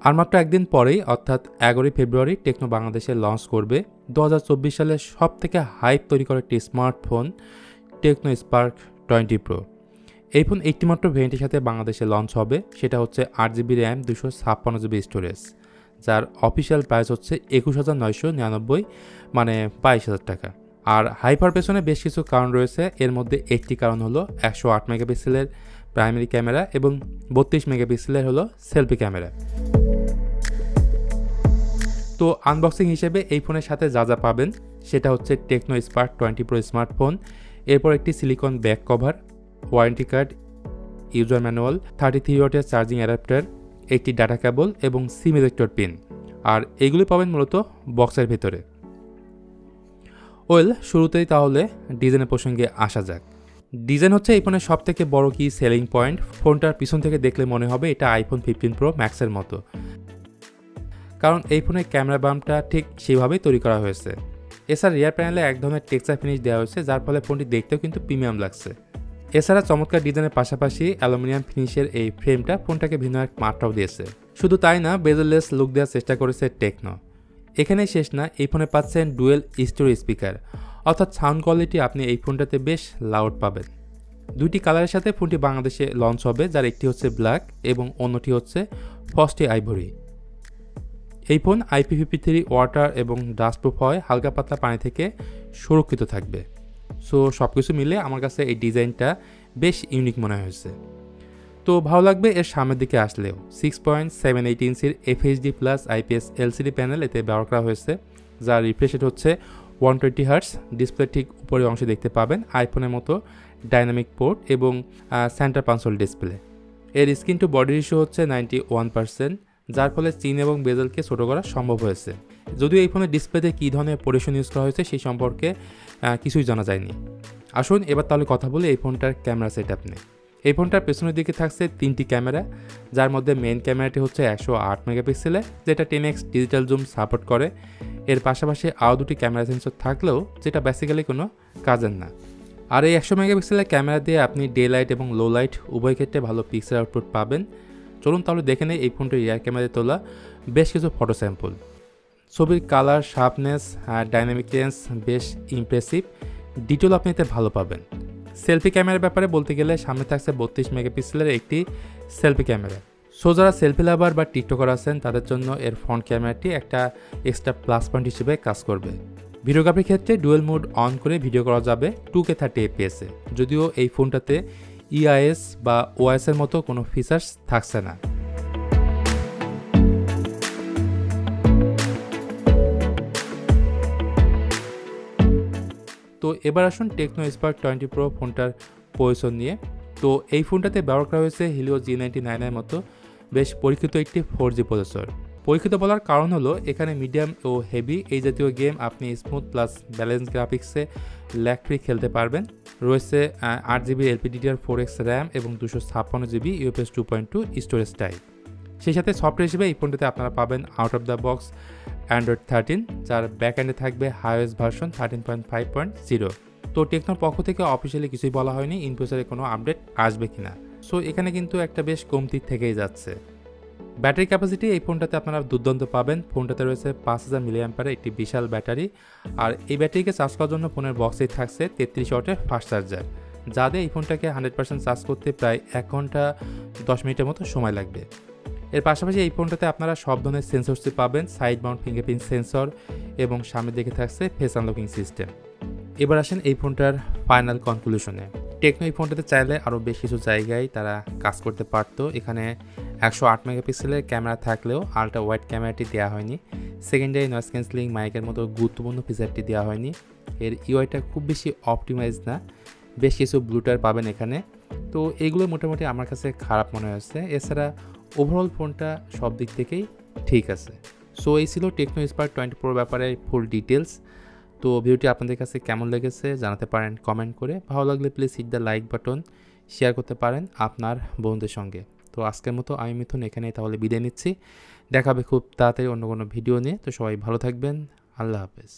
আর মাত্র একদিন পরেই অর্থাৎ 11 ফেব্রুয়ারি টেকনো বাংলাদেশে লঞ্চ করবে 2024 সালে সবথেকে হাইপ তৈরি করা একটি স্মার্টফোন টেকনো স্পার্ক 20 প্রো। এই ফোন একটি মাত্র ভেরিয়েন্টের সাথে বাংলাদেশে লঞ্চ হবে, সেটা হচ্ছে 8GB র্যাম 256GB স্টোরেজ, যার অফিসিয়াল প্রাইস হচ্ছে 21,999 মানে 22,000 টাকা। আর হাইপার পেছনে বেশ কিছু কারণ রয়েছে, এর মধ্যে একটি কারণ হলো 108 মেগাপিক্সেলের প্রাইমারি ক্যামেরা এবং 32 মেগাপিক্সেলের হলো সেলফি ক্যামেরা। তো আনবক্সিং হিসেবে এই ফোনের সাথে যা যা পাবেন সেটা হচ্ছে টেকনো স্পার্ক 20 প্রো স্মার্টফোন, এরপর একটি silicone back cover, warranty card, user manual, 33 ওয়াটের চার্জিং অ্যাডাপ্টার, একটি ডাটা কেবল এবং সিম ইলেক্টর পিন। আর এগুলি পাবেন মূলত বক্সের ভিতরে। শুরুতেই তাহলে ডিজাইনের প্রসঙ্গে আসা যাক। ডিজাইন হচ্ছে এই ফোনের সব থেকে বড় কি সেলিং পয়েন্ট। ফোনটার পিছন থেকে দেখলে মনে হবে এটা আইফোন 15 প্রো ম্যাক্সের মতো, কারণ এই ফোনের ক্যামেরা বাম্পটা ঠিক সেইভাবেই তৈরি করা হয়েছে। এছাড়া রিয়ার প্যানেলে এক ধরনের টেক্সচার ফিনিশ দেওয়া হয়েছে, যার ফলে ফোনটি দেখতেও কিন্তু প্রিমিয়াম লাগছে। এছাড়া চমৎকার ডিজাইনের পাশাপাশি অ্যালুমিনিয়াম ফিনিশের এই ফ্রেমটা ফোনটাকে ভিন্ন এক মাত্রাও দিয়েছে। শুধু তাই না, বেজেললেস লুক দেওয়ার চেষ্টা করেছে টেকনো। এখানেই শেষ না, এই ফোনে পাচ্ছেন ডুয়েল স্টোরি স্পিকার, অর্থাৎ সাউন্ড কোয়ালিটি আপনি এই ফোনটাতে বেশ লাউড পাবেন। দুইটি কালারের সাথে ফোনটি বাংলাদেশে লঞ্চ হবে, যার একটি হচ্ছে ব্ল্যাক এবং অন্যটি হচ্ছে ফস্টি আইভরি। এই ফোন IP53 ওয়াটার এবং ডাস্ট প্রুফ হয়, হালকা পাতলা পানি থেকে সুরক্ষিত থাকবে। সো সব কিছু মিলে আমার কাছে এই ডিজাইনটা বেশ ইউনিক মনে হয়েছে। তো ভালো লাগবে এর সামনের দিকে আসলেও। 6.78 ইঞ্চির FHD+ IPS LCD প্যানেল এতে ব্যবহার করা হয়েছে, যার রিফ্রেশ রেট হচ্ছে 120 হার্টজ। ডিসপ্লে ঠিক উপরের অংশে দেখতে পাবেন আইফোনের মতো ডাইনামিক পোর্ট এবং সেন্টার কনসোল ডিসপ্লে। এর স্ক্রিন টু বডি রেশিও হচ্ছে 91%, যার ফলে চিন এবং বেজেলকে ছোট করা সম্ভব হয়েছে। যদিও এই ফোনের ডিসপ্লেতে কী ধরনের পরিশন ইউজ করা হয়েছে সেই সম্পর্কে কিছুই জানা যায়নি। আসুন এবার তাহলে কথা বলি এই ফোনটার ক্যামেরা সেটআপ নিয়ে। এই ফোনটার পেছনের দিকে থাকছে 3টি ক্যামেরা, যার মধ্যে মেইন ক্যামেরাটি হচ্ছে 108 মেগাপিক্সেলের, যেটা 10x ডিজিটাল জুম সাপোর্ট করে। এর পাশাপাশি আরও দুটি ক্যামেরা সেন্সর থাকলেও যেটা বেসিক্যালি কোনো কাজের না। আর এই 100 মেগাপিক্সেলের ক্যামেরা দিয়ে আপনি ডে লাইট এবং লো লাইট উভয় ক্ষেত্রে ভালো পিক্সেল আউটপুট পাবেন। চলুন তাহলে দেখে নেই এই ফোনটির রিয়ার ক্যামেরায় তোলা বেশ কিছু ফটো স্যাম্পল। ছবির কালার, শার্পনেস, ডাইনামিক রেঞ্জ বেশ ইমপ্রেসিভ, ডিটেল আপনি এতে ভালো পাবেন। সেলফি ক্যামেরার ব্যাপারে বলতে গেলে সামনে থাকছে 32 মেগাপিক্সেলের একটি সেলফি ক্যামেরা। সো যারা সেলফি লাভার বা টিকটকার আছেন তাদের জন্য এর ফ্রন্ট ক্যামেরাটি একটা এক্সট্রা প্লাস পয়েন্ট হিসেবে কাজ করবে। ভিডিওগ্রাফির ক্ষেত্রে ডুয়েল মোড অন করে ভিডিও করা যাবে 2K 30 fps এ, যদিও এই ফোনটাতে EIS বা OIS এর মতো কোনো ফিচার্স থাকছে না। তো এবার আসুন টেকনো স্পার্ক 20 প্রো ফোনটার পজিশন নিয়ে। তো এই ফোনটাতে ব্যবহার করা হয়েছে হিলিও G99 এর মতো বেশ পরীক্ষিত একটি 4G প্রসেসর। পরীক্ষিত বলার কারণ হলো এখানে মিডিয়াম ও হেভি এই জাতীয় গেম আপনি স্মুথ প্লাস ব্যালেন্স গ্রাফিক্সে ল্যাগ ফ্রি খেলতে পারবেন। রয়েছে 8GB LPDDR4X র্যাম এবং 256GB UFS 2.2 স্টোরেজ টাইপ। সেই সাথে সফটওয়্যার হিসেবে এই ফোনটাতে আপনারা পাবেন out of the box Android 13, যার ব্যাকএন্ডে থাকবে iOS ভার্সন 13.5.0। তো টেকনোর পক্ষ থেকে অফিসিয়ালি কিছুই বলা হয়নি ইন ফিউচারে কোনো আপডেট আসবে কিনা। সো এখানে কিন্তু একটা বেশ কমতি থেকেই যাচ্ছে। ব্যাটারি ক্যাপাসিটি এই ফোনটাতে আপনারা দুর্দান্ত পাবেন। ফোনটাতে রয়েছে 5000 mAh একটি বিশাল ব্যাটারি, আর এই ব্যাটারিকে চার্জ করার জন্য ফোনের বক্সেই থাকছে 33 ওয়াটের ফাস্ট চার্জার, যা দিয়ে এই ফোনটাকে 100% চার্জ করতে প্রায় 1 ঘন্টা 10 মিনিটের মতো সময় লাগবে। এর পাশাপাশি এই ফোনটাতে আপনারা সব ধরনের সেন্সরসই পাবেন, সাইড মাউন্ট ফিঙ্গারপ্রিন্ট সেন্সর এবং সামনের দিকে থাকছে ফেস আনলকিং সিস্টেম। এবার আসেন এই ফোনটার ফাইনাল কনক্লুশনে। টেকনো এই ফোনটাতে চাইলে আরও বেশ কিছু জায়গায় তারা কাজ করতে পারতো। এখানে 108 মেগাপিক্সেলের ক্যামেরা থাকলেও আলট্রা ওয়াইড ক্যামেরাটি দেওয়া হয়নি। সেকেন্ডারি নয়েজ ক্যান্সেলিং মাইকের মতো গুরুত্বপূর্ণ ফিচারটি দেওয়া হয়নি। এর ইউআইটা খুব বেশি অপটিমাইজ না, বেশ কিছু ব্লুটার পাবেন এখানে। তো এইগুলো মোটামুটি আমার কাছে খারাপ মনে হয়েছে। এছাড়া ওভারঅল ফোনটা সব দিক থেকেই ঠিক আছে। সো এই ছিল টেকনো স্পার্ক 20 প্রো ব্যাপারে ফুল ডিটেলস। তো ভিডিওটি আপনাদের কাছে কেমন লেগেছে জানাতে পারেন কমেন্ট করে। ভালো লাগলে please hit the like button, share করতে পারেন আপনার বন্ধুদের সঙ্গে। তো আজকের মতো আমি মিথুন এখানেই তাহলে বিদায় নিচ্ছি। দেখা হবে খুব তাড়াতাড়ি অন্য কোনো ভিডিও নিয়ে। তো সবাই ভালো থাকবেন, আল্লাহ হাফেজ।